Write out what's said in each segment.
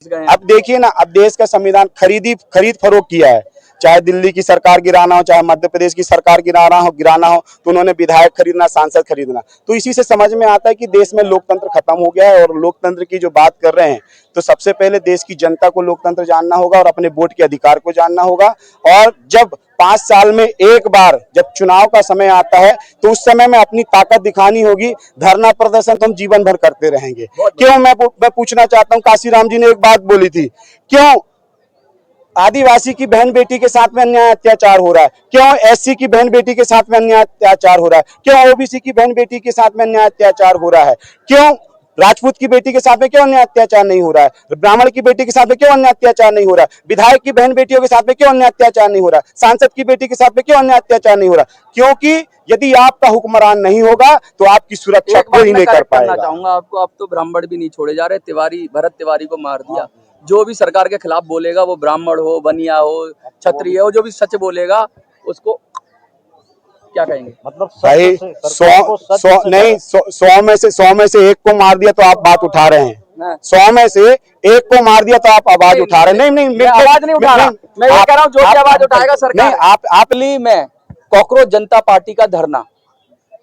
अब देखिए ना, अब देश का संविधान खरीद फरोख्त किया है। चाहे दिल्ली की सरकार गिराना हो, चाहे मध्य प्रदेश की सरकार गिराना हो तो उन्होंने विधायक खरीदना, सांसद खरीदना। तो इसी से समझ में आता है कि देश में लोकतंत्र खत्म हो गया है। और लोकतंत्र की जो बात कर रहे हैं, तो सबसे पहले देश की जनता को लोकतंत्र जानना होगा और अपने वोट के अधिकार को जानना होगा। और जब 5 साल में एक बार जब चुनाव का समय आता है, तो उस समय में अपनी ताकत दिखानी होगी। धरना प्रदर्शन तो हम जीवन भर करते रहेंगे। क्यों, मैं पूछना चाहता हूँ, काशीराम जी ने एक बात बोली थी, क्यों आदिवासी की बहन बेटी के साथ में अन्याय अत्याचार हो रहा है, क्यों एससी की बहन बेटी के साथ में अन्याय अत्याचार हो रहा है, क्यों ओबीसी की बहन बेटी के साथ में अन्याय अत्याचार हो रहा है, क्यों राजपूत की बेटी के साथ में क्यों अन्याय अत्याचार नहीं हो रहा है, ब्राह्मण की बेटी के साथ में क्यों अन्याय अत्याचार नहीं हो रहा है, विधायक की बहन बेटियों के साथ में क्यों अन्याय अत्याचार नहीं हो रहा है, सांसद की बेटी के साथ में क्यों अन्याय अत्याचार नहीं हो रहा? क्योंकि यदि आपका हुक्मरान नहीं होगा तो आपकी सुरक्षा कोई नहीं कर पाएगा। चाहूंगा आपको, अब तो ब्राह्मण भी नहीं छोड़े जा रहे। तिवारी, भरत तिवारी को मार दिया। जो भी सरकार के खिलाफ बोलेगा, वो ब्राह्मण हो, बनिया हो, क्षत्रिय हो, जो भी सच बोलेगा उसको क्या कहेंगे? मतलब भाई 100 में से एक को मार दिया तो आप बात उठा रहे हैं, 100 में से एक को मार दिया तो आप आवाज उठा रहे हैं। नहीं, मैं आवाज नहीं उठा रहा। मैं ये कह रहा हूँ, जो भी आवाज उठाएगा सरकार। आप दिल्ली में कॉकरोच जनता पार्टी का धरना,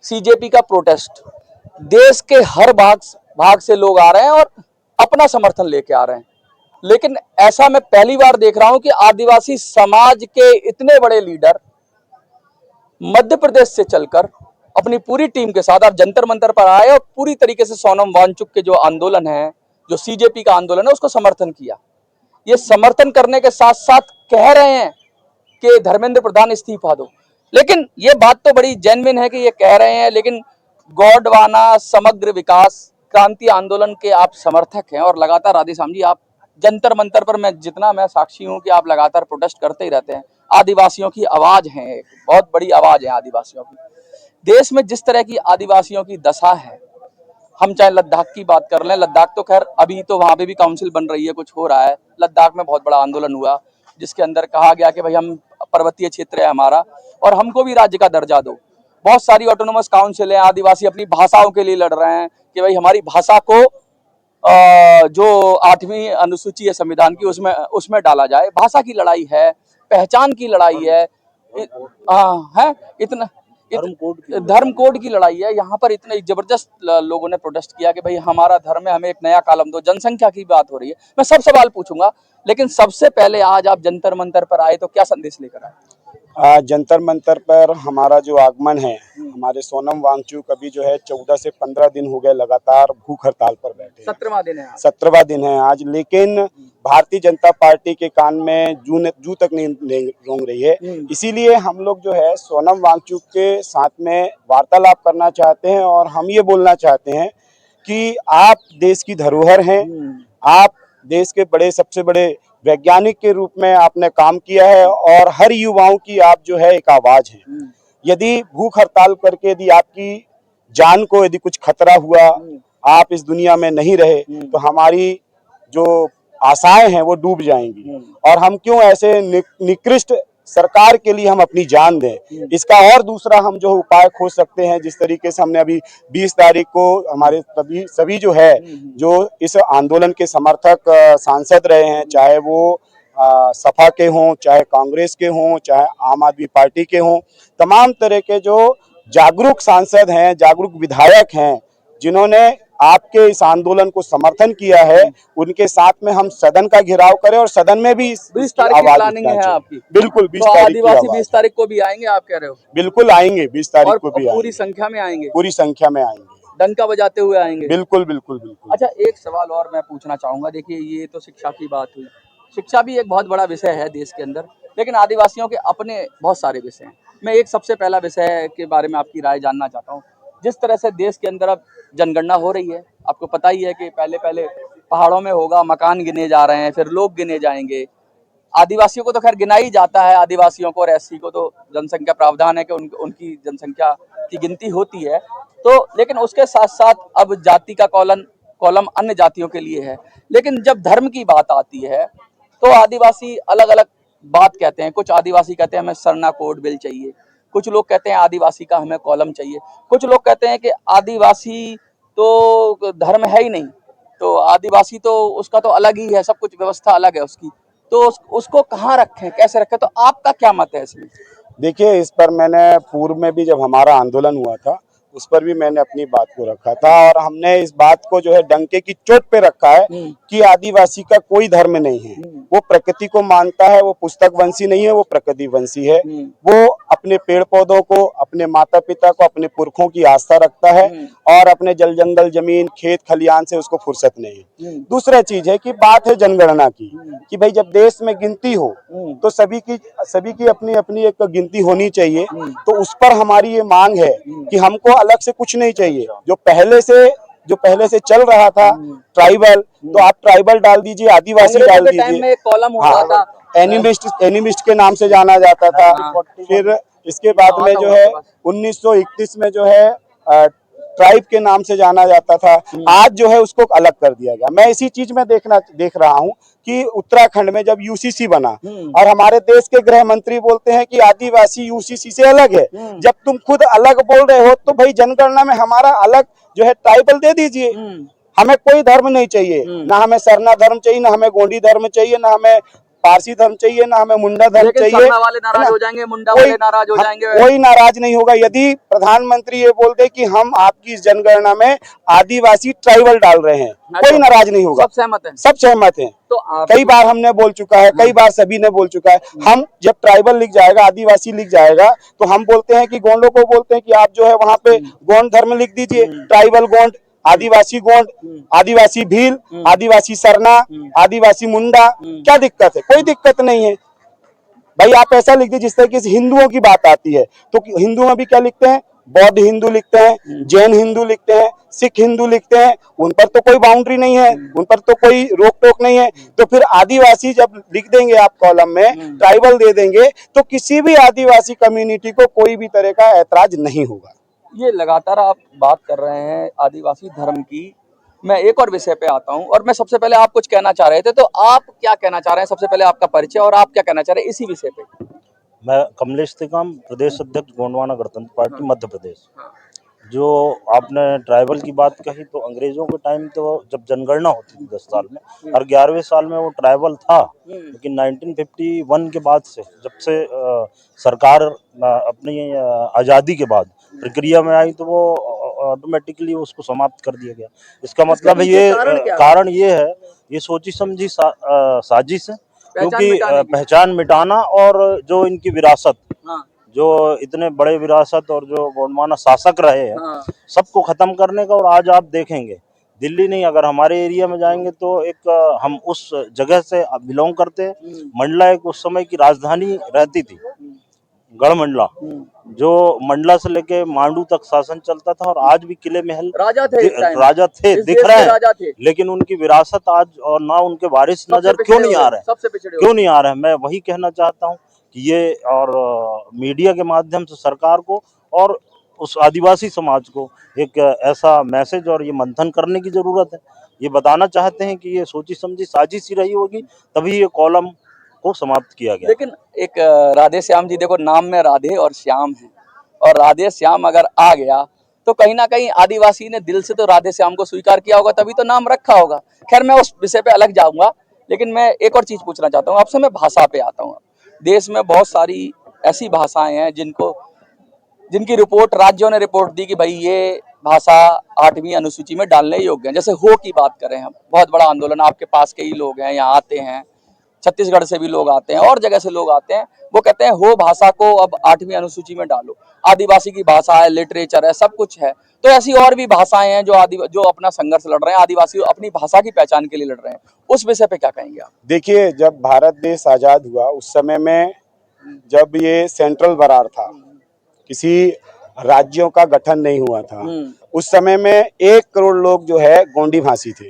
सीजेपी का प्रोटेस्ट, देश के हर भाग से लोग आ रहे हैं और अपना समर्थन लेके आ रहे हैं। लेकिन ऐसा मैं पहली बार देख रहा हूं कि आदिवासी समाज के इतने बड़े लीडर मध्य प्रदेश से चलकर अपनी पूरी टीम के साथ आप जंतर मंतर पर आए और पूरी तरीके से सोनम वांगचुक के जो आंदोलन है, जो सीजेपी का आंदोलन है, उसको समर्थन किया। ये समर्थन करने के साथ साथ कह रहे हैं कि धर्मेंद्र प्रधान इस्तीफा दो। लेकिन ये बात तो बड़ी जेन्युइन है कि ये कह रहे हैं, लेकिन गोंडवाना समग्र विकास क्रांति आंदोलन के आप समर्थक हैं और लगातार राधेश्याम जी आप जंतर मंतर पर, मैं साक्षी हूं कि आप लगातार प्रोटेस्ट करते ही रहते हैं। आदिवासियों की आवाज है, बहुत बड़ी आवाज है आदिवासियों की। देश में जिस तरह की आदिवासियों की दशा है, हम चाहे लद्दाख की बात कर लें, लद्दाख तो खैर अभी तो वहां पे भी काउंसिल बन रही है, कुछ हो रहा है। लद्दाख में बहुत बड़ा आंदोलन हुआ जिसके अंदर कहा गया कि भाई हम पर्वतीय क्षेत्र है हमारा और हमको भी राज्य का दर्जा दो। बहुत सारी ऑटोनोमस काउंसिल है, आदिवासी अपनी भाषाओं के लिए लड़ रहे हैं कि भाई हमारी भाषा को जो 8वीं अनुसूची है संविधान की, उसमें डाला जाए। भाषा की लड़ाई है, पहचान की लड़ाई है, इतना धर्म कोड की लड़ाई है। यहाँ पर इतने जबरदस्त लोगों ने प्रोटेस्ट किया कि भाई हमारा धर्म है, हमें एक नया कॉलम दो। जनसंख्या की बात हो रही है, मैं सब सवाल पूछूंगा, लेकिन सबसे पहले आज आप जंतर मंतर पर आए तो क्या संदेश लेकर आए? जंतर मंतर पर हमारा जो आगमन है, हमारे सोनम वांगचुक अभी जो है 14 से 15 दिन हो गए लगातार भूख हड़ताल पर बैठे। 17वां दिन है, 17वां दिन है आज। लेकिन भारतीय जनता पार्टी के कान में जू तक नहीं रेंग रही है। इसीलिए हम लोग जो है सोनम वांगचुक के साथ में वार्तालाप करना चाहते हैं और हम ये बोलना चाहते हैं कि आप देश की धरोहर हैं, आप देश के सबसे बड़े वैज्ञानिक के रूप में आपने काम किया है और हर युवाओं की आप जो है एक आवाज है। यदि भूख हड़ताल करके यदि आपकी जान को यदि कुछ खतरा हुआ, आप इस दुनिया में नहीं रहे, तो हमारी जो आशाएं हैं वो डूब जाएंगी। और हम क्यों ऐसे निकृष्ट सरकार के लिए हम अपनी जान दें? इसका और दूसरा हम जो उपाय खोज सकते हैं, जिस तरीके से हमने अभी 20 तारीख को हमारे सभी जो है जो इस आंदोलन के समर्थक सांसद रहे हैं, चाहे वो सपा के हों, चाहे कांग्रेस के हों, चाहे आम आदमी पार्टी के हों, तमाम तरह के जो जागरूक सांसद हैं, जागरूक विधायक हैं, जिन्होंने आपके इस आंदोलन को समर्थन किया है, उनके साथ में हम सदन का घेराव करें और सदन में भी 20 तारीख की प्लानिंग है आपकी? बिल्कुल 20 तो तारीख आदिवासी 20 तारीख को भी आएंगे आप कह रहे हो? बिल्कुल आएंगे, 20 तारीख को भी पूरी संख्या में आएंगे? पूरी संख्या में आएंगे, डंका बजाते हुए आएंगे? बिल्कुल बिल्कुल बिल्कुल। अच्छा, एक सवाल और मैं पूछना चाहूंगा। देखिए, ये तो शिक्षा की बात हुई, शिक्षा भी एक बहुत बड़ा विषय है देश के अंदर, लेकिन आदिवासियों के अपने बहुत सारे विषय हैं। मैं एक सबसे पहला विषय के बारे में आपकी राय जानना चाहता हूँ। जिस तरह से देश के अंदर अब जनगणना हो रही है, आपको पता ही है कि पहले पहाड़ों में होगा, मकान गिने जा रहे हैं, फिर लोग गिने जाएंगे। आदिवासियों को तो खैर गिना ही जाता है, आदिवासियों को और एससी को तो जनसंख्या प्रावधान है कि उनकी जनसंख्या की गिनती होती है। तो लेकिन उसके साथ साथ अब जाति का कॉलम अन्य जातियों के लिए है। लेकिन जब धर्म की बात आती है तो आदिवासी अलग अलग बात कहते हैं। कुछ आदिवासी कहते हैं हमें सरना कोड बिल चाहिए, कुछ लोग कहते हैं आदिवासी का हमें कॉलम चाहिए, कुछ लोग कहते हैं कि आदिवासी तो धर्म है ही नहीं, तो आदिवासी तो उसका तो अलग ही है, सब कुछ व्यवस्था अलग है उसकी, तो उसको कहाँ रखें, कैसे रखें, तो आपका क्या मत है इसमें? देखिए, इस पर मैंने पूर्व में भी जब हमारा आंदोलन हुआ था उस पर भी मैंने अपनी बात को रखा था और हमने इस बात को जो है डंके की चोट पे रखा है कि आदिवासी का कोई धर्म नहीं है, वो प्रकृति को मानता है, वो पुस्तक वंशी नहीं है, वो प्रकृति वंशी है। वो अपने पेड़ पौधों को, अपने माता पिता को, अपने पुरखों की आस्था रखता है और अपने जल जंगल जमीन खेत खलियान से उसको फुर्सत नहीं है। दूसरा चीज है कि बात है जनगणना की कि भाई जब देश में गिनती हो तो सभी की अपनी अपनी एक गिनती होनी चाहिए। तो उस पर हमारी ये मांग है कि हमको अलग से कुछ नहीं चाहिए, जो पहले से चल रहा था ट्राइबल, तो आप ट्राइबल डाल दीजिए, आदिवासी डाल दीजिए। कॉलम होता था, एनिमिस्ट के नाम से जाना जाता था। फिर इसके बाद में जो है 1931 में जो है ट्राइब के नाम से जाना जाता था। आज जो है उसको अलग कर दिया गया। मैं इसी चीज में देख रहा हूँ कि उत्तराखंड में जब यूसीसी बना और हमारे देश के गृह मंत्री बोलते हैं कि आदिवासी यूसीसी से अलग है, जब तुम खुद अलग बोल रहे हो तो भाई जनगणना में हमारा अलग जो है ट्राइबल दे दीजिए। हमें कोई धर्म नहीं चाहिए, ना हमें सरना धर्म चाहिए, ना हमें गोंडी धर्म चाहिए, ना हमें पारसी धर्म चाहिए, ना हमें मुंडा धर्म चाहिए। सरना वाले नाराज हो जाएंगे, मुंडा वाले नाराज हो जाएंगे। कोई नाराज नहीं होगा यदि प्रधानमंत्री ये बोल दे कि हम आपकी इस जनगणना में आदिवासी ट्राइबल डाल रहे हैं, कोई नाराज नहीं होगा। सब सहमत हैं, सब सहमत हैं। तो कई बार हमने बोल चुका है, कई बार सभी ने बोल चुका है। हम जब ट्राइबल लिख जाएगा, आदिवासी लिख जाएगा, तो हम बोलते हैं कि गोंडों को बोलते हैं कि आप जो है वहां पे गोंड धर्म लिख दीजिए, ट्राइबल गोंड, आदिवासी गोंड, आदिवासी भील, आदिवासी सरना, आदिवासी मुंडा। क्या दिक्कत है? कोई दिक्कत नहीं है भाई, आप ऐसा लिख दीजिए जिस तरीके से हिंदुओं की बात आती है। तो हिंदुओं में भी क्या लिखते हैं? बौद्ध हिंदू लिखते हैं, जैन हिंदू लिखते हैं, सिख हिंदू लिखते हैं। उन पर तो कोई बाउंड्री नहीं है, उन पर तो कोई रोक टोक नहीं है। तो फिर आदिवासी जब लिख देंगे आप कॉलम में, ट्राइबल दे देंगे, तो किसी भी आदिवासी कम्युनिटी को कोई भी तरह का ऐतराज नहीं होगा। ये लगातार आप बात कर रहे हैं आदिवासी धर्म की, मैं एक और विषय पे आता हूं और मैं सबसे पहले आप कुछ कहना चाह रहे थे, तो आप क्या कहना चाह रहे हैं? सबसे पहले आपका परिचय और आप क्या कहना चाह रहे हैं इसी विषय पे। मैं कमलेश तिकाम, प्रदेश अध्यक्ष गोंडवाना गणतंत्र पार्टी मध्य प्रदेश। जो आपने ट्राइबल की बात कही, तो अंग्रेजों के टाइम तो जब जनगणना होती थी 10 साल में, और 11वें साल में वो ट्राइबल था, लेकिन 1951 के बाद से, जब से सरकार अपनी आज़ादी के बाद प्रक्रिया में आई, तो वो ऑटोमेटिकली उसको समाप्त कर दिया गया। इसका मतलब है ये कारण ये है, ये सोची समझी साजिश है, क्योंकि पहचान मिटाना और जो इनकी विरासत, जो इतने बड़े विरासत और जो गोंडवाना शासक रहे हैं, सबको खत्म करने का। और आज आप देखेंगे दिल्ली नहीं, अगर हमारे एरिया में जाएंगे तो एक हम उस जगह से बिलोंग करते हैं। मंडला एक उस समय की राजधानी रहती थी, गढ़ मंडला, जो मंडला से लेके मांडू तक शासन चलता था। और आज भी किले महल राजा थे दिख रहे हैं, लेकिन उनकी विरासत आज और ना उनके वारिस नजर क्यों नहीं आ रहे हैं, क्यों नहीं आ रहे हैं? मैं वही कहना चाहता हूँ कि ये और मीडिया के माध्यम से सरकार को और उस आदिवासी समाज को एक ऐसा मैसेज और ये मंथन करने की जरूरत है। ये बताना चाहते हैं कि ये सोची समझी साजिश ही रही होगी, तभी ये कॉलम को समाप्त किया गया। लेकिन एक राधे श्याम जी, देखो नाम में राधे और श्याम है, और राधे श्याम अगर आ गया तो कहीं ना कहीं आदिवासी ने दिल से तो राधे श्याम को स्वीकार किया होगा, तभी तो नाम रखा होगा। खैर मैं उस विषय पे अलग जाऊंगा, लेकिन मैं एक और चीज पूछना चाहता हूँ आपसे। मैं भाषा पे आता हूँ। देश में बहुत सारी ऐसी भाषाएं हैं जिनकी रिपोर्ट, राज्यों ने रिपोर्ट दी कि भाई ये भाषा 8वीं अनुसूची में डालने योग्य है। जैसे हो की बात करें हम, बहुत बड़ा आंदोलन, आपके पास के ही लोग हैं, यहाँ आते हैं, छत्तीसगढ़ से भी लोग आते हैं और जगह से लोग आते हैं, वो कहते हैं हो भाषा को अब 8वीं अनुसूची में डालो। आदिवासी की भाषा है, लिटरेचर है, सब कुछ है। तो ऐसी और भी भाषाएं हैं जो अपना संघर्ष लड़ रहे हैं, आदिवासी अपनी भाषा की पहचान के लिए लड़ रहे हैं। उस विषय पे क्या कहेंगे आप? देखिए, जब भारत देश आजाद हुआ उस समय में जब ये सेंट्रल बरार था, किसी राज्यों का गठन नहीं हुआ था, उस समय में 1 करोड़ लोग जो है गोंडी भाषी थे।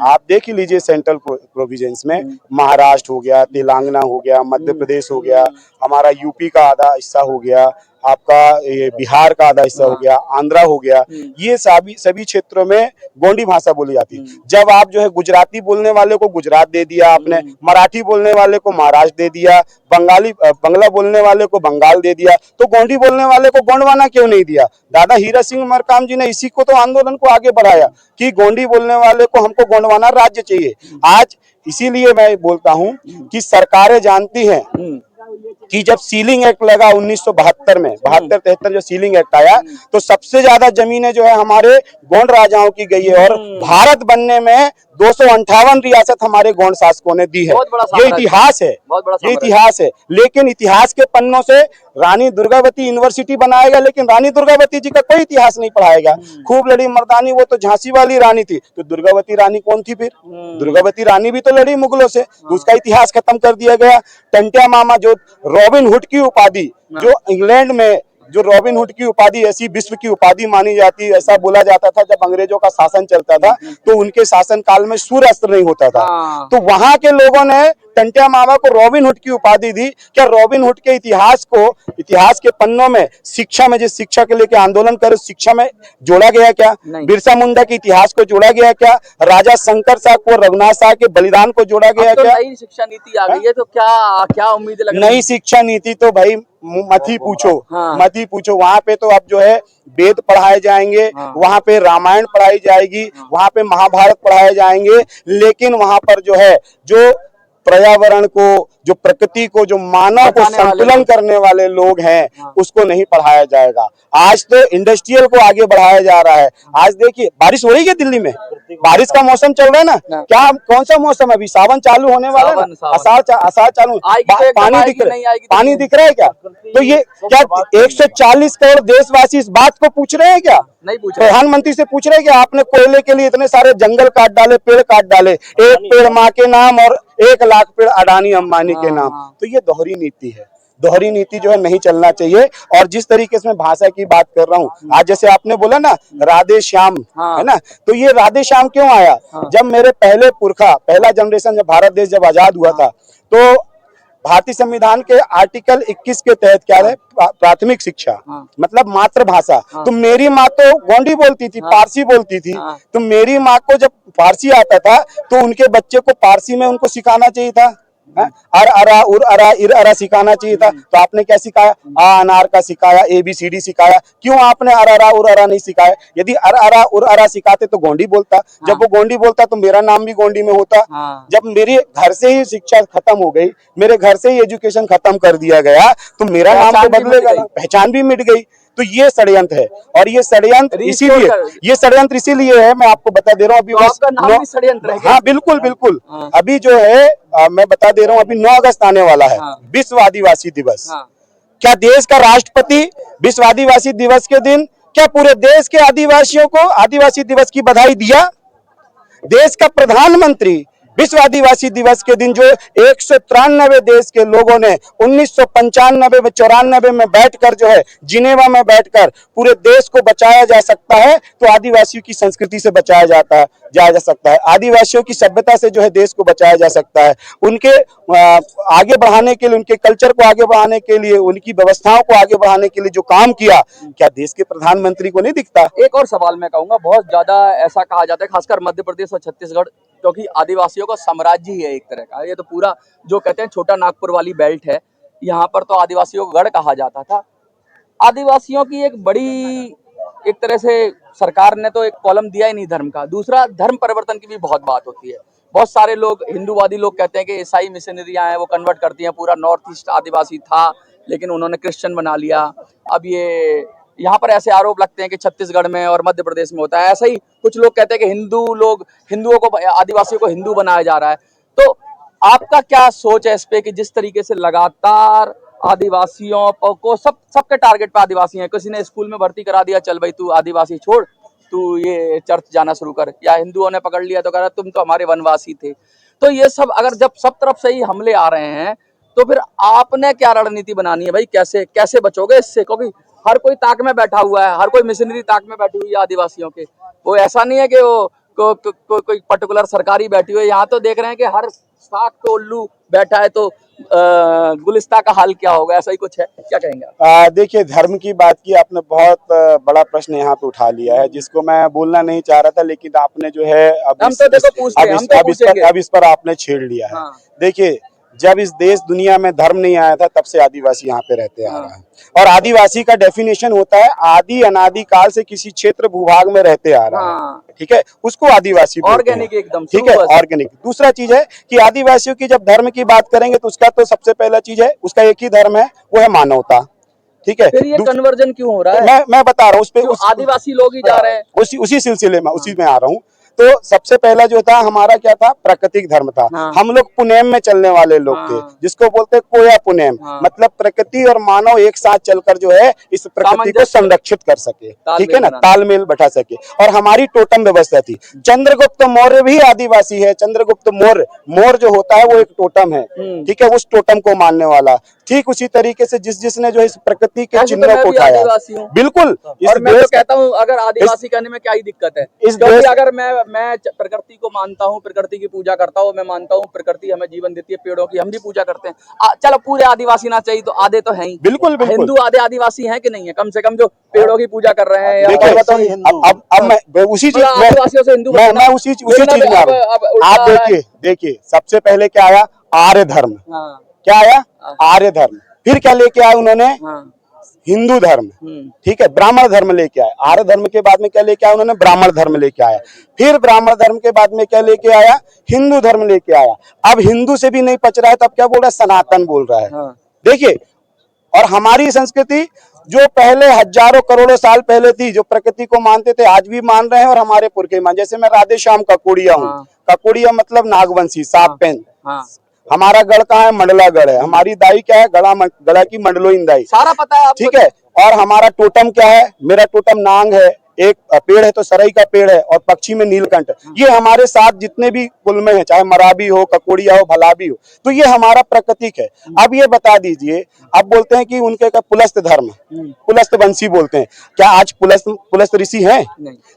आप देख ही लीजिए, सेंट्रल प्रोविंस में महाराष्ट्र हो गया, तेलंगाना हो गया, मध्य प्रदेश हो गया, हमारा यूपी का आधा हिस्सा हो गया, आपका ये बिहार का आधा हिस्सा हो गया, आंध्रा हो गया, ये सभी क्षेत्रों में गोंडी भाषा बोली जाती है। जब आप जो है गुजराती बोलने वाले को गुजरात दे दिया आपने, मराठी बोलने वाले को महाराष्ट्र दे दिया, बंगला बोलने वाले को बंगाल दे दिया, तो गोंडी बोलने वाले को गोंडवाना क्यों नहीं दिया? दादा हीरा सिंह मरकाम जी ने इसी को तो आंदोलन को आगे बढ़ाया कि गोंडी बोलने वाले को हमको गोंडवाना राज्य चाहिए। आज इसीलिए मैं बोलता हूं कि सरकारें जानती हैं कि जब सीलिंग एक्ट लगा 1972 में, 72-73 जो सीलिंग एक्ट आया, तो सबसे ज्यादा जमीनें जो है हमारे गोंड राजाओं की गई है और भारत बनने में 258 रियासत हमारे गोंड शासकों ने दी है। ये इतिहास है, ये इतिहास है। लेकिन इतिहास के पन्नों से रानी दुर्गावती यूनिवर्सिटी बनाएगा, लेकिन रानी दुर्गावती जी का कोई इतिहास नहीं पढ़ाएगा। खूब लड़ी मर्दानी, वो तो झांसी वाली रानी थी, तो दुर्गावती रानी कौन थी फिर? दुर्गावती रानी भी तो लड़ी मुगलों से, उसका इतिहास खत्म कर दिया गया। टंट्या मामा जो रॉबिन हुड की उपाधि, जो इंग्लैंड में जो रॉबिन हुड की उपाधि ऐसी विश्व की उपाधि मानी जाती है, ऐसा बोला जाता था जब अंग्रेजों का शासन चलता था तो उनके शासन काल में सूर्य अस्त्र नहीं होता था, तो वहां के लोगों ने टंट्या मामा को रॉबिन हुड की उपाधि दी। क्या रॉबिन हुड के इतिहास को, इतिहास के पन्नों में, शिक्षा में, जिस शिक्षा के लेके आंदोलन करे शिक्षा में जोड़ा गया क्या? बिरसा मुंडा के इतिहास को जोड़ा गया क्या? राजा शंकर शाह को, रघुनाथ शाह के बलिदान को जोड़ा गया क्या? नई शिक्षा नीति आ गई है, तो क्या उम्मीद लग रही है? नई शिक्षा नीति तो भाई मत ही पूछो, मत ही पूछो। वहां पे तो अब जो है वेद पढ़ाए जाएंगे, वहां पे रामायण पढ़ाई जाएगी, वहां पे महाभारत पढ़ाए जाएंगे, लेकिन वहां पर जो है जो पर्यावरण को, जो प्रकृति को, जो मानव को संतुलन करने वाले लोग हैं, उसको नहीं पढ़ाया जाएगा। आज तो इंडस्ट्रियल को आगे बढ़ाया जा रहा है। आज देखिए बारिश हो रही है दिल्ली में, बारिश का मौसम चल रहा है ना, क्या कौन सा मौसम? अभी सावन चालू होने वाला है ना, आषाढ़ चालू, पानी दिख रहा है, पानी दिख रहा है क्या? तो ये क्या 140 करोड़ देशवासी इस बात को पूछ रहे हैं क्या? नहीं पूछ रहे। प्रधानमंत्री से पूछ रहे हैं कि आपने कोयले के लिए इतने सारे जंगल काट डाले, पेड़ काट डाले, एक पेड़ माँ के नाम और 1 लाख पेड़ अडानी अंबानी के नाम। तो ये दोहरी नीति है, दोहरी नीति जो है नहीं चलना चाहिए। और जिस तरीके से मैं भाषा की बात कर रहा हूँ, आज जैसे आपने बोला ना राधे श्याम, है ना, तो ये राधे श्याम क्यों आया? जब मेरे पहले पुरखा, पहला जनरेशन, जब भारत देश जब आजाद हुआ था, तो भारतीय संविधान के आर्टिकल 21 के तहत क्या है? प्राथमिक शिक्षा, मतलब मातृभाषा। तो मेरी माँ तो गोंडी बोलती थी, पारसी बोलती थी, तो मेरी माँ को जब फारसी आता था तो उनके बच्चे को पारसी में उनको सिखाना चाहिए था। अर अरा उर अरा इर अरा सिखाना चाहिए था। तो आपने क्या सिखाया? आ अनार का सिखाया, ABCD सिखाया। क्यों आपने अर अरा उर अरा नहीं सिखाया? यदि अर अरा उर अरा सिखाते तो गोंडी बोलता, जब वो गोंडी बोलता तो मेरा नाम भी गोंडी में होता। जब मेरे घर से ही शिक्षा खत्म हो गई, मेरे घर से ही एजुकेशन खत्म कर दिया गया, तो मेरा नाम तो बदलेगा ना, पहचान भी मिट गई। तो ये षड्यंत्र है, और ये षड्यंत्र इसीलिए है, मैं आपको बता दे रहा हूँ। अभी आपका नाम भी षड्यंत्र है? हाँ बिल्कुल बिल्कुल। अभी जो है मैं बता दे रहा हूँ, अभी 9 अगस्त आने वाला है, विश्व आदिवासी दिवस। क्या देश का राष्ट्रपति विश्व आदिवासी दिवस के दिन क्या पूरे देश के आदिवासियों को आदिवासी दिवस की बधाई दिया? देश का प्रधानमंत्री विश्व आदिवासी दिवस के दिन जो 193 देश के लोगों ने 1995-94 में बैठकर जो है जिनेवा में बैठकर पूरे देश को बचाया जा सकता है, तो आदिवासियों की संस्कृति से बचाया जा सकता है, आदिवासियों की सभ्यता से जो है देश को बचाया जा सकता है। उनके आगे बढ़ाने के लिए, उनके कल्चर को आगे बढ़ाने के लिए, उनकी व्यवस्थाओं को आगे बढ़ाने के लिए जो काम किया, क्या देश के प्रधानमंत्री को नहीं दिखता? एक और सवाल मैं कहूंगा, बहुत ज्यादा ऐसा कहा जाता है खासकर मध्य प्रदेश और छत्तीसगढ़, क्योंकि आदिवासियों का साम्राज्य ही है एक तरह का। ये तो पूरा जो कहते हैं छोटा नागपुर वाली बेल्ट है, यहाँ पर तो आदिवासियों को गढ़ कहा जाता था। आदिवासियों की एक बड़ी, एक तरह से सरकार ने तो एक कॉलम दिया ही नहीं धर्म का। दूसरा, धर्म परिवर्तन की भी बहुत बात होती है। बहुत सारे लोग, हिंदूवादी लोग कहते हैं कि ईसाई मिशनरियां हैं, वो कन्वर्ट करती हैं। पूरा नॉर्थ ईस्ट आदिवासी था, लेकिन उन्होंने क्रिश्चियन बना लिया। अब ये यहाँ पर ऐसे आरोप लगते हैं कि छत्तीसगढ़ में और मध्य प्रदेश में होता है। ऐसा ही कुछ लोग कहते हैं कि हिंदुओं को, आदिवासियों को हिंदू बनाया जा रहा है। तो आपका क्या सोच है इस पे कि जिस तरीके से लगातार आदिवासियों को, सबके टारगेट पे आदिवासी हैं। किसी ने स्कूल में भर्ती करा दिया, चल भाई तू आदिवासी छोड़, तू ये चर्च जाना शुरू कर, या हिंदुओं ने पकड़ लिया तो कह रहा तुम तो हमारे वनवासी थे। तो ये सब अगर जब सब तरफ से ही हमले आ रहे हैं, तो फिर आपने क्या रणनीति बनानी है भाई? कैसे बचोगे इससे? क्योंकि हर कोई ताक में बैठा हुआ है, हर कोई मिशनरी ताक में बैठी हुई है आदिवासियों के। वो ऐसा नहीं है कि वो कोई पर्टिकुलर सरकारी बैठी हुई है। यहाँ तो देख रहे हैं कि हर साथ को उल्लू बैठा है, तो गुलिस्ता का हाल क्या होगा, ऐसा ही कुछ है, क्या कहेंगे आप? देखिए, धर्म की बात की आपने, बहुत बड़ा प्रश्न यहाँ पे उठा लिया है, जिसको मैं बोलना नहीं चाह रहा था, लेकिन आपने जो है हम तो देखो पूछते हैं, हम तो पूछेंगे। अब इस पर आपने छेड़ लिया है। हाँ। देखिए, जब इस देश दुनिया में धर्म नहीं आया था, तब से आदिवासी यहाँ पे रहते आ रहा है। और आदिवासी का डेफिनेशन होता है आदि अनादि काल से किसी क्षेत्र भूभाग में रहते आ रहा है। ठीक है, उसको आदिवासी बोलते हैं। ऑर्गेनिक एकदम, ठीक है, ऑर्गेनिक। दूसरा चीज है कि आदिवासियों की जब धर्म की बात करेंगे तो उसका तो सबसे पहला चीज है, उसका एक ही धर्म है, वो है मानवता। ठीक है, फिर ये कन्वर्जन क्यों हो रहा है? मैं बता रहा हूँ, उस पे आदिवासी लोग ही जा रहे हैं, उसी सिलसिले में, उसी में आ रहा हूँ। तो सबसे पहला जो था हमारा क्या था, प्राकृतिक धर्म था। हम लोग पुनेम में चलने वाले लोग थे, जिसको बोलते कोया पुनेम, मतलब प्रकृति और मानव एक साथ चलकर जो है इस प्रकृति को संरक्षित कर सके। ठीक है ना, तालमेल बैठा सके। और हमारी टोटम व्यवस्था थी। चंद्रगुप्त मौर्य भी आदिवासी है। चंद्रगुप्त मौर्य जो होता है वो एक टोटम है। ठीक है, उस टोटम को मानने वाला। ठीक उसी तरीके से जिसने जो इस प्रकृति के चिन्हों को उठाया, बिल्कुल। और मैं तो कहता हूँ, अगर आदिवासी कहने में क्या ही दिक्कत है, क्योंकि अगर मैं प्रकृति को मानता हूँ, प्रकृति की पूजा करता हूँ, मैं मानता हूँ प्रकृति हमें जीवन देती है, पेड़ों की हम भी पूजा करते हैं। चलो पूरे आदिवासी ना चाहिए तो आधे तो हैं ही। बिल्कुल। हिंदू आधे आदिवासी हैं कि नहीं है? कम से कम जो पेड़ों की पूजा कर रहे हैं। अब मैं उसी चीज आदिवासियों से हिंदू, मैं उसी चीज में आ रहा हूँ। आप देखिए सबसे पहले क्या आया, आर्य धर्म। क्या आया, आर्य धर्म। फिर क्या लेके आए उन्होंने, हिंदू धर्म। ठीक है, ब्राह्मण धर्म लेके आए। आर्य धर्म के बाद में क्या लेके आया उन्होंने, ब्राह्मण धर्म लेके आया। फिर ब्राह्मण धर्म के बाद में क्या लेके आया, हिंदू धर्म लेके आया। अब हिंदू से भी नहीं पच रहा है, तब क्या बोल रहा है, सनातन बोल रहा है। देखिए, और हमारी संस्कृति जो पहले हजारों करोड़ों साल पहले थी, जो प्रकृति को मानते थे, आज भी मान रहे हैं, और हमारे पुरखे मान। जैसे मैं राधे श्याम ककोड़िया हूँ। ककोड़िया मतलब नागवंशी, सात पेन। हमारा गढ़ कहाँ है, मंडला गढ़ है। हमारी दाई क्या है, गढ़ा की मंडलोइन दाई, सारा पता है आपको। ठीक है, और हमारा टोटम क्या है, मेरा टोटम नांग है। एक पेड़ है तो सरई का पेड़ है, और पक्षी में नीलकंठ। ये हमारे साथ जितने भी कुल में है, चाहे मराबी हो, ककोड़िया हो, भलाबी हो, तो ये हमारा प्रकृतिक है। अब ये बता दीजिए, अब बोलते हैं कि उनके का पुलस्त धर्म, पुलस्त वंशी बोलते हैं। क्या आज पुलस्त ऋषि हैं?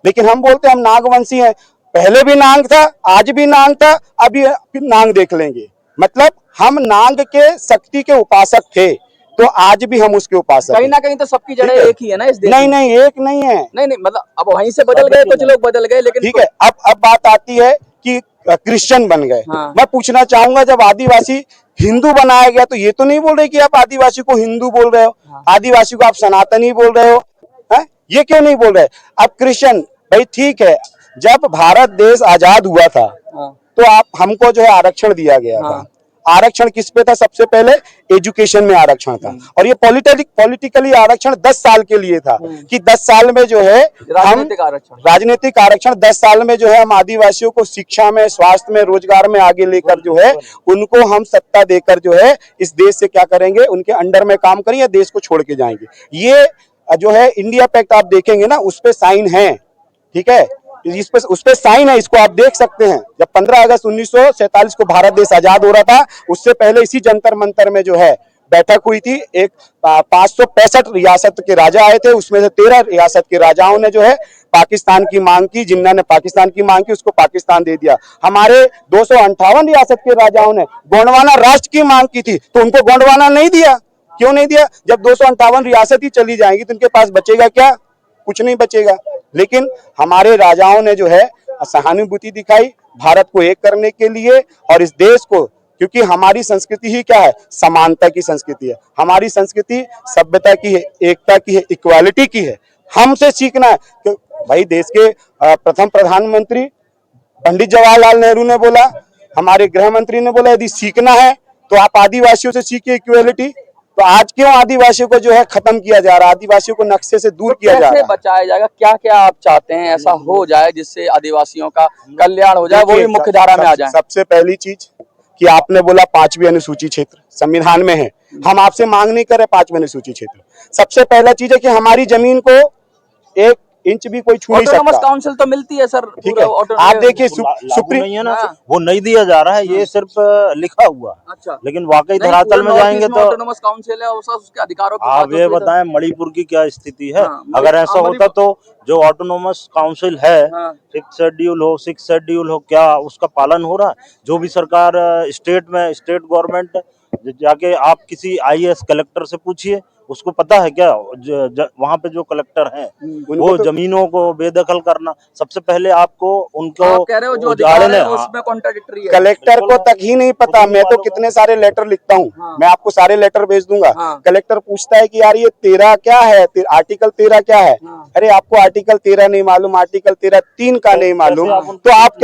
लेकिन हम बोलते हैं हम नागवंशी हैं। पहले भी नांग था, आज भी नांग था, अभी नांग देख लेंगे। मतलब हम नांग के शक्ति के उपासक थे, तो आज भी हम उसके उपासक। कहीं ना कहीं तो सबकी जड़ें एक ही है ना इस देश में? नहीं, एक नहीं है। नहीं, मतलब अब वहीं से बदल गए, कुछ लोग बदल गए, लेकिन ठीक है। अब बात आती है कि क्रिश्चियन बन गए। मैं पूछना चाहूंगा, जब आदिवासी हिंदू बनाया गया, तो ये तो नहीं बोल रहे कि आप आदिवासी को हिंदू बोल रहे हो, आदिवासी को आप सनातनी बोल रहे हो, है? ये क्यों नहीं बोल रहे? अब क्रिश्चियन, भाई ठीक है, जब भारत देश आजाद हुआ था, तो आप हमको जो है आरक्षण दिया गया था। आरक्षण किस पे था? सबसे पहले एजुकेशन में आरक्षण था। और ये पॉलिटिकली आरक्षण 10 साल के लिए था, कि 10 साल में जो है राजनीतिक आरक्षण 10 साल में जो है हम आदिवासियों को शिक्षा में, स्वास्थ्य में, रोजगार में आगे लेकर जो है उनको हम सत्ता देकर जो है इस देश से क्या करेंगे, उनके अंडर में काम करेंगे, देश को छोड़ के जाएंगे। ये जो है इंडिया पैक्ट आप देखेंगे ना, उस पे साइन है। ठीक है, उस पे साइन है, इसको आप देख सकते हैं। जब 15 अगस्त 1947 को भारत देश आजाद हो रहा था, उससे पहले इसी जंतर मंतर में जो है बैठक हुई थी। एक 565 रियासत के राजा आए थे, उसमें से 13 रियासत के राजाओं ने जो है पाकिस्तान की मांग की। जिन्होंने पाकिस्तान की मांग की, उसको पाकिस्तान दे दिया। हमारे 258 रियासत के राजाओं ने गोंडवाना राष्ट्र की मांग की थी, तो उनको गोंडवाना नहीं दिया। क्यों नहीं दिया? जब 258 रियासत ही चली जाएंगी तो उनके पास बचेगा क्या? कुछ नहीं बचेगा। लेकिन हमारे राजाओं ने जो है सहानुभूति दिखाई भारत को एक करने के लिए, और इस देश को, क्योंकि हमारी संस्कृति ही क्या है, समानता की संस्कृति है। हमारी संस्कृति सभ्यता की है, एकता की है, इक्वालिटी की है। हमसे सीखना है। तो भाई देश के प्रथम प्रधानमंत्री पंडित जवाहरलाल नेहरू ने बोला, हमारे गृह मंत्री ने बोला, यदि सीखना है तो आप आदिवासियों से सीखिए इक्वालिटी। तो आज क्यों आदिवासियों को जो है खत्म किया जा रहा है, आदिवासियों को नक्शे से दूर किया जा रहा है? कैसे बचाया जाएगा? क्या क्या आप चाहते हैं ऐसा हो जाए जिससे आदिवासियों का कल्याण हो जाए, वो भी मुख्य धारा में आ जाए? सबसे पहली चीज कि आपने बोला 5वीं अनुसूची क्षेत्र संविधान में है, हम आपसे मांग नहीं कर रहे 5वीं अनुसूची क्षेत्र। सबसे पहला चीज है कि हमारी जमीन को एक इंच भी कोई छू नहीं ऑटोनोमस सकता। काउंसिल तो मिलती है सर, ठीक है, आप देखिए सुप्रीम नहीं है ना, वो नहीं दिया जा रहा है, ये सिर्फ लिखा हुआ। अच्छा, लेकिन वाकई धरातल में जाएंगे तो ऑटोनोमस काउंसिल है, उसके अधिकारों की आप बात ये होती है तो- बताएं मणिपुर की क्या स्थिति है। हाँ, अगर ऐसा होता तो जो ऑटोनोमस काउंसिल है, हाँ। 5th शेड्यूल हो, 6th शेड्यूल हो, क्या उसका पालन हो रहा है? जो भी सरकार स्टेट में, स्टेट गवर्नमेंट जाके आप किसी IAS कलेक्टर से पूछिए, उसको पता है क्या वहां पे जो कलेक्टर हैं वो तो, जमीनों को बेदखल करना, सबसे पहले आपको उनको आप कह रहे हो जो अधिकार है उसमें कॉन्ट्राडिक्टरी है। कलेक्टर को तक ही नहीं पता। मैं तो कितने सारे लेटर लिखता हूँ, हाँ। मैं आपको सारे लेटर भेज दूंगा। हाँ। कलेक्टर पूछता है कि यार ये 13 क्या है, आर्टिकल 13 क्या है? हाँ। अरे आपको आर्टिकल 13 नहीं मालूम, आर्टिकल 13(3) का नहीं मालूम, तो आप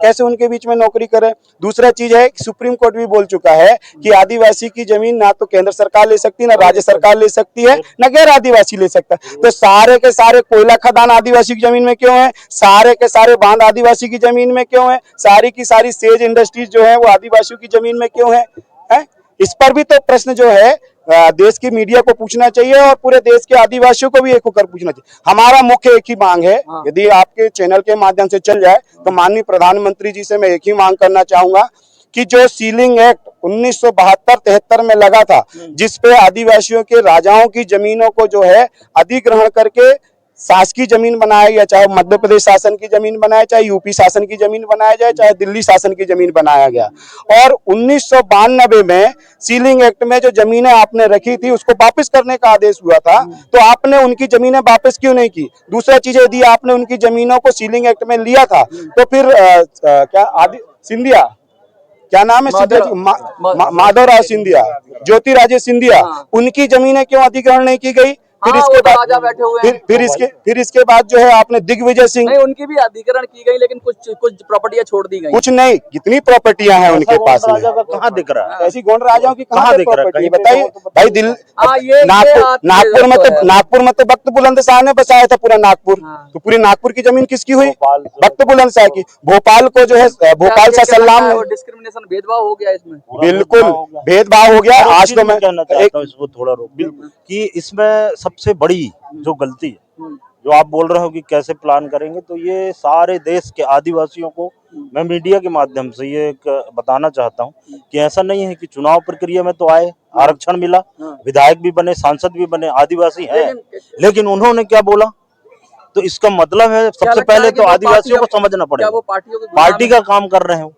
कैसे उनके बीच में नौकरी करें? दूसरा चीज है, सुप्रीम कोर्ट भी बोल चुका है कि आदिवासी की जमीन ना तो केंद्र सरकार ले सकती, ना राज्य सरकार ले सकती है, न गैर आदिवासी ले सकता। तो सारे के सारे कोयला खदान आदिवासी की जमीन में क्यों है? सारे के सारे बांध आदिवासी की जमीन में क्यों है? सारी की सारी सेज इंडस्ट्रीज जो है वो आदिवासियों की जमीन में क्यों है? इस पर भी तो प्रश्न जो है देश की मीडिया को पूछना चाहिए और पूरे देश के आदिवासियों को भी एक होकर पूछना चाहिए। हमारा मुख्य एक ही मांग है, यदि आपके चैनल के माध्यम से चल जाए तो माननीय प्रधानमंत्री जी से मैं एक ही मांग करना चाहूंगा कि जो सीलिंग एक्ट 1972-73 में लगा था, जिसपे आदिवासियों के राजाओं की जमीनों को जो है अधिग्रहण करके शासकीय जमीन बनाया गया, चाहे मध्य प्रदेश शासन की जमीन बनाया, चाहे यूपी शासन की जमीन बनाया जाए, चाहे दिल्ली शासन की जमीन बनाया गया, और 1992 में सीलिंग एक्ट में जो जमीनें आपने रखी थी उसको वापस करने का आदेश हुआ था, तो आपने उनकी जमीनें वापस क्यों नहीं की? दूसरा चीज, यदि आपने उनकी जमीनों को सीलिंग एक्ट में लिया था तो फिर क्या आदि सिंधिया, क्या नाम है सिंधिया जी, माधवराव सिंधिया, ज्योतिराजे सिंधिया, उनकी जमीनें क्यों अधिग्रहण नहीं की गई? फिर इसके बाद राजा बैठे हुए हैं। फिर इसके बाद जो है आपने दिग्विजय सिंह, नहीं, उनकी भी अधिग्रहण की गई लेकिन कुछ प्रॉपर्टियां छोड़ दी गई। कुछ नहीं, कितनी प्रॉपर्टियां हैं उनके पास में? कहाँ दिख रहा है? ऐसी गोंड राजाओं की कहाँ दिख रहा है? बताइए भाई। नागपुर में तो भक्त बुलंद शाह ने बसाया था पूरा नागपुर, तो पूरी नागपुर की जमीन किसकी हुई? भक्त बुलंद शाह की। भोपाल को जो है भोपाल शाह सल्लाम ने, डिस्क्रिमिनेशन, भेदभाव हो गया इसमें, बिल्कुल भेदभाव हो गया। आज तो मैं कहना चाहता हूँ इसको थोड़ा रोक कि इसमें सबसे बड़ी जो गलती है, जो आप बोल रहे हो कि कैसे प्लान करेंगे, तो ये सारे देश के आदिवासियों को मैं मीडिया के माध्यम से ये बताना चाहता हूँ कि ऐसा नहीं है कि चुनाव प्रक्रिया में तो आए, आरक्षण मिला, विधायक भी बने, सांसद भी बने, आदिवासी हैं, लेकिन उन्होंने क्या बोला? तो इसका मतलब है सबसे पहले तो आदिवासियों को समझना पड़ेगा, पार्टी का काम कर रहे हो,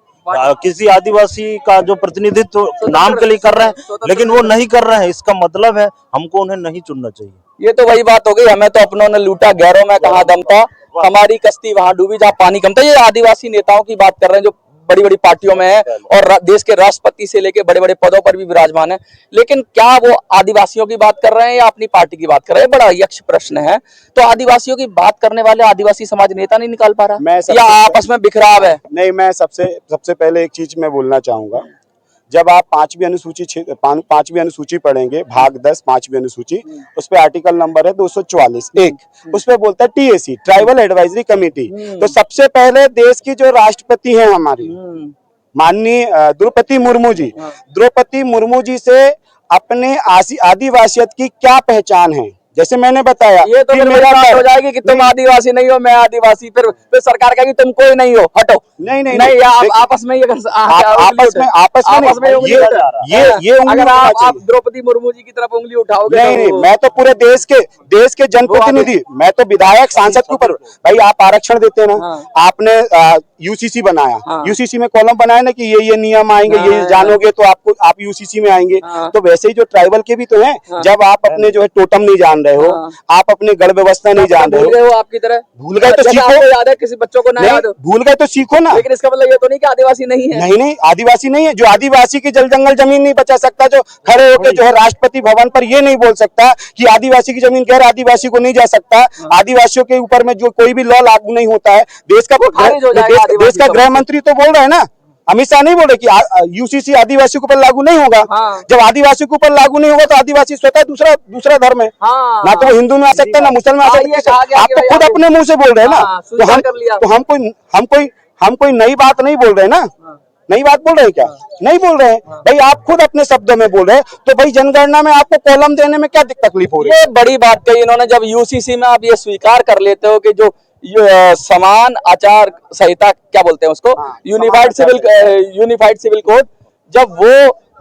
किसी आदिवासी का जो प्रतिनिधित्व नाम के लिए कर रहे हैं, लेकिन वो नहीं कर रहे हैं, इसका मतलब है हमको उन्हें नहीं चुनना चाहिए। ये तो वही बात हो गई, हमें तो अपनों ने लूटा, गैरों में कहाँ दम था, हमारी कश्ती वहां डूबी जहाँ पानी कम था। ये आदिवासी नेताओं की बात कर रहे हैं जो बड़ी बड़ी पार्टियों में है और देश के राष्ट्रपति से लेके बड़े बड़े पदों पर भी विराजमान है, लेकिन क्या वो आदिवासियों की बात कर रहे हैं या अपनी पार्टी की बात कर रहे हैं? बड़ा यक्ष प्रश्न है। तो आदिवासियों की बात करने वाले आदिवासी समाज नेता नहीं निकाल पा रहा या आपस में बिखराव है? नहीं, मैं सबसे पहले एक चीज मैं बोलना चाहूंगा। जब आप पांचवी अनुसूची पढ़ेंगे, भाग 10 पांचवी अनुसूची, उस पे आर्टिकल नंबर है 244(1), उस पे बोलता है TAC, ट्राइबल एडवाइजरी कमेटी। तो सबसे पहले देश की जो राष्ट्रपति है हमारी माननीय द्रौपदी मुर्मू जी, द्रौपदी मुर्मू जी से अपने आदिवासियत की क्या पहचान है? जैसे मैंने बताया, ये तो मेरा बात हो जाएगी कि तुम आदिवासी नहीं हो, मैं आदिवासी, फिर सरकार कहेगी तुम कोई नहीं हो, हटो। नहीं, आपस में ये अगर आप द्रौपदी मुर्मू जी की तरफ उंगली उठाओगे, नहीं, मैं तो पूरे देश के जनप्रतिनिधि, मैं तो विधायक सांसद के ऊपर, भाई आप आरक्षण देते हैं ना, आपने UCC बनाया, UCC में कॉलम बनाया ना कि ये नियम आएंगे, ये जानोगे तो आप UCC में आएंगे। तो वैसे ही जो ट्राइबल के भी तो हैं, जब आप अपने जो है टोटम नहीं जान रहे हो, आप अपने गढ़ व्यवस्था नहीं जान रहे हो, आपकी तरह भूल गए तो सीखो। याद है किसी बच्चों को ना याद हो, भूल गए तो सीखो ना। लेकिन इसका मतलब ये तो नहीं कि आदिवासी नहीं है। नहीं, आदिवासी नहीं है। जो आदिवासी की जल जंगल जमीन नहीं बचा सकता, जो खड़े होकर जो है राष्ट्रपति भवन पर ये नहीं बोल सकता कि आदिवासी की जमीन गैर आदिवासी को नहीं जा सकता, आदिवासियों के ऊपर में जो कोई भी लॉ लागू नहीं होता है, देश का गृह मंत्री तो बोल रहे हैं ना, अमित शाह नहीं बोल रहे कि UCC आदिवासी के ऊपर लागू नहीं होगा। जब आदिवासी के ऊपर लागू नहीं होगा तो आदिवासी स्वतः दूसरा धर्म है, ना तो वो हिंदू में आ सकता है, ना मुसलमान आ सकता है। आप तो खुद अपने मुंह से बोल रहे हैं ना, तो हम कोई नई बात नहीं बोल रहे ना। नई बात बोल रहे हैं क्या? नहीं बोल रहे हैं भाई, आप खुद अपने शब्दों में बोल रहे हैं। तो भाई जनगणना में आपको कॉलम देने में क्या तकलीफ हो रही है? ये बड़ी बात कही इन्होंने। जब यूसीसी में आप ये स्वीकार कर लेते हो कि जो समान आचार संहिता क्या बोलते हैं उसको, यूनिफाइड सिविल कोड, जब वो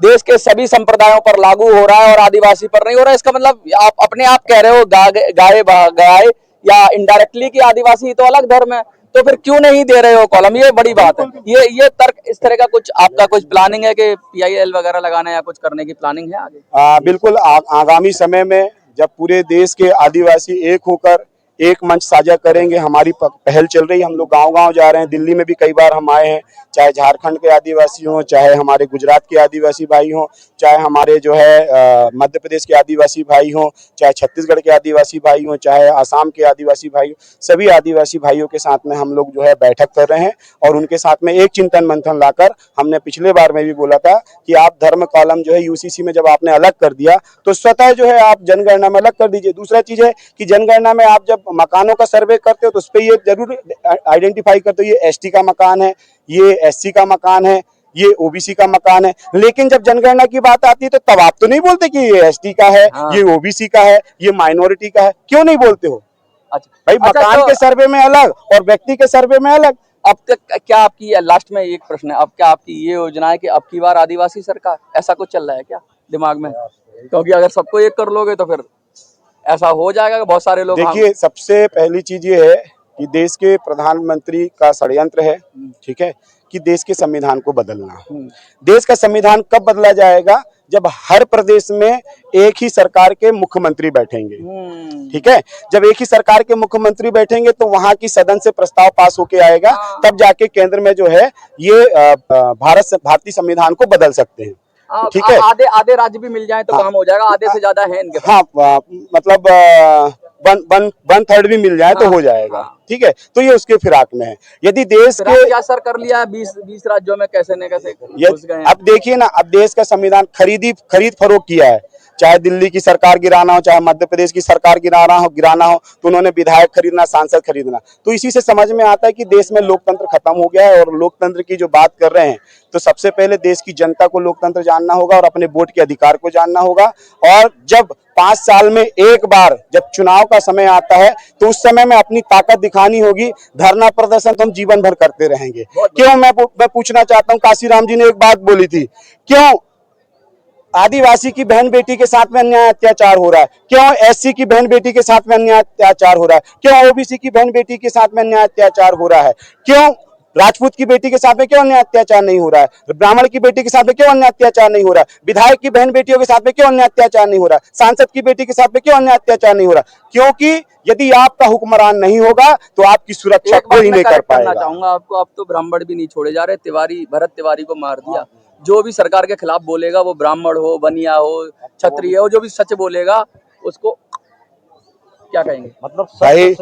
देश के सभी संप्रदायों पर लागू हो रहा है और आदिवासी पर नहीं हो रहा है, इसका मतलब आप अपने आप कह रहे हो गाये या इनडायरेक्टली कि आदिवासी तो अलग धर्म है, तो फिर क्यों नहीं दे रहे हो कॉलम? ये बड़ी बात है। ये तर्क इस तरह का कुछ आपका कुछ प्लानिंग है कि PIL वगैरह लगाना या कुछ करने की प्लानिंग है आगे? बिल्कुल, आगामी समय में जब पूरे देश के आदिवासी एक होकर एक मंच साझा करेंगे, हमारी पहल चल रही है। हम लोग गांव-गांव जा रहे हैं। दिल्ली में भी कई बार हम आए हैं, चाहे झारखंड के आदिवासी हों, चाहे हमारे गुजरात के आदिवासी भाई हों, चाहे हमारे जो है मध्य प्रदेश के आदिवासी भाई हों, चाहे छत्तीसगढ़ के आदिवासी भाई हों, चाहे आसाम के आदिवासी भाई हों, सभी आदिवासी भाइयों के साथ में हम लोग जो है बैठक कर रहे हैं और उनके साथ में एक चिंतन मंथन लाकर, हमने पिछले बार में भी बोला था कि आप धर्म कॉलम जो है यूसीसी में जब आपने अलग कर दिया तो स्वतः जो है आप जनगणना में अलग कर दीजिए। दूसरा चीज है कि जनगणना में आप जब मकानों का सर्वे करते हो तो उस पर ये जरूर आइडेंटिफाई करते हो, ये ST का मकान है, ये SC का मकान है, ये OBC का मकान है। लेकिन जब जनगणना की बात आती है तो तब आप तो नहीं बोलते कि ये ST का है, ये OBC का है, ये माइनॉरिटी का है। क्यों नहीं बोलते हो? भाई मकान के सर्वे में अलग और व्यक्ति के सर्वे में अलग। अब तक क्या आपकी, लास्ट में एक प्रश्न है, अब क्या आपकी ये योजना है कि अब की बार आदिवासी सरकार, ऐसा कुछ चल रहा है क्या दिमाग में? क्योंकि अगर सबको एक कर लोगे तो फिर ऐसा हो जाएगा कि बहुत सारे लोग। देखिए, सबसे पहली चीज ये है कि देश के प्रधानमंत्री का षड्यंत्र है, ठीक है, कि देश के संविधान को बदलना। देश का संविधान कब बदला जाएगा? जब हर प्रदेश में एक ही सरकार के मुख्यमंत्री बैठेंगे, ठीक है। जब एक ही सरकार के मुख्यमंत्री बैठेंगे तो वहां की सदन से प्रस्ताव पास होके आएगा, तब जाके केंद्र में जो है ये भारतीय संविधान को बदल सकते हैं, ठीक है। आधे राज्य भी मिल जाए तो काम हो जाएगा, आधे से ज्यादा है इनके। हाँ, मतलब 1/3 भी मिल जाए तो हो जाएगा, ठीक है। तो ये उसके फिराक में है। यदि देश के असर कर लिया है 20 राज्यों में, कैसे न कैसे घुस गए। अब देखिए ना, अब देश का संविधान खरीद फरोख्त किया है। चाहे दिल्ली की सरकार गिराना हो, चाहे मध्य प्रदेश की सरकार गिराना हो, तो उन्होंने विधायक खरीदना, सांसद खरीदना। तो इसी से समझ में आता है कि देश में लोकतंत्र खत्म हो गया है। और लोकतंत्र की जो बात कर रहे हैं, तो सबसे पहले देश की जनता को लोकतंत्र जानना होगा और अपने वोट के अधिकार को जानना होगा। और जब 5 साल में एक बार जब चुनाव का समय आता है तो उस समय में अपनी ताकत दिखानी होगी। धरना प्रदर्शन तो हम जीवन भर करते रहेंगे। क्यों, मैं पूछना चाहता हूँ, काशीराम जी ने एक बात बोली थी, क्यों आदिवासी की बहन बेटी के साथ में अन्याय अत्याचार हो रहा है? क्यों SC की बहन बेटी के साथ में अन्याय अत्याचार हो रहा है? क्यों OBC की बहन बेटी के साथ में अन्याय अत्याचार हो रहा है? क्यों राजपूत की बेटी के साथ में क्यों अन्याय अत्याचार नहीं हो रहा है? ब्राह्मण की बेटी के साथ में क्यों अन्याय अत्याचार नहीं हो रहा है? विधायक की बहन बेटियों के साथ में क्यों अन्याय अत्याचार नहीं हो रहा है? सांसद की बेटी के साथ में क्यों अन्याय अत्याचार नहीं हो रहा? क्योंकि यदि आपका हुक्मरान नहीं होगा तो आपकी सुरक्षा कोई नहीं कर पाएगा। चाहूंगा आपको, अब तो ब्राह्मण भी नहीं छोड़े जा रहे। भरत तिवारी को मार दिया। जो भी सरकार के खिलाफ बोलेगा, वो ब्राह्मण हो, बनिया हो, क्षत्रिय हो, जो भी सच बोलेगा उसको क्या कहेंगे? मतलब भाई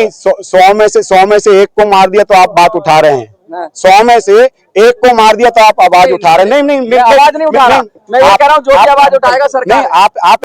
100 में से एक को मार दिया तो आप बात उठा रहे हैं। 100 में से एक को मार दिया तो आप आवाज उठा रहे हैं। नहीं, मैं आवाज नहीं उठा रहा, मैं ये कह रहा हूँ जो भी आवाज उठाएगा सरकार। नहीं, आप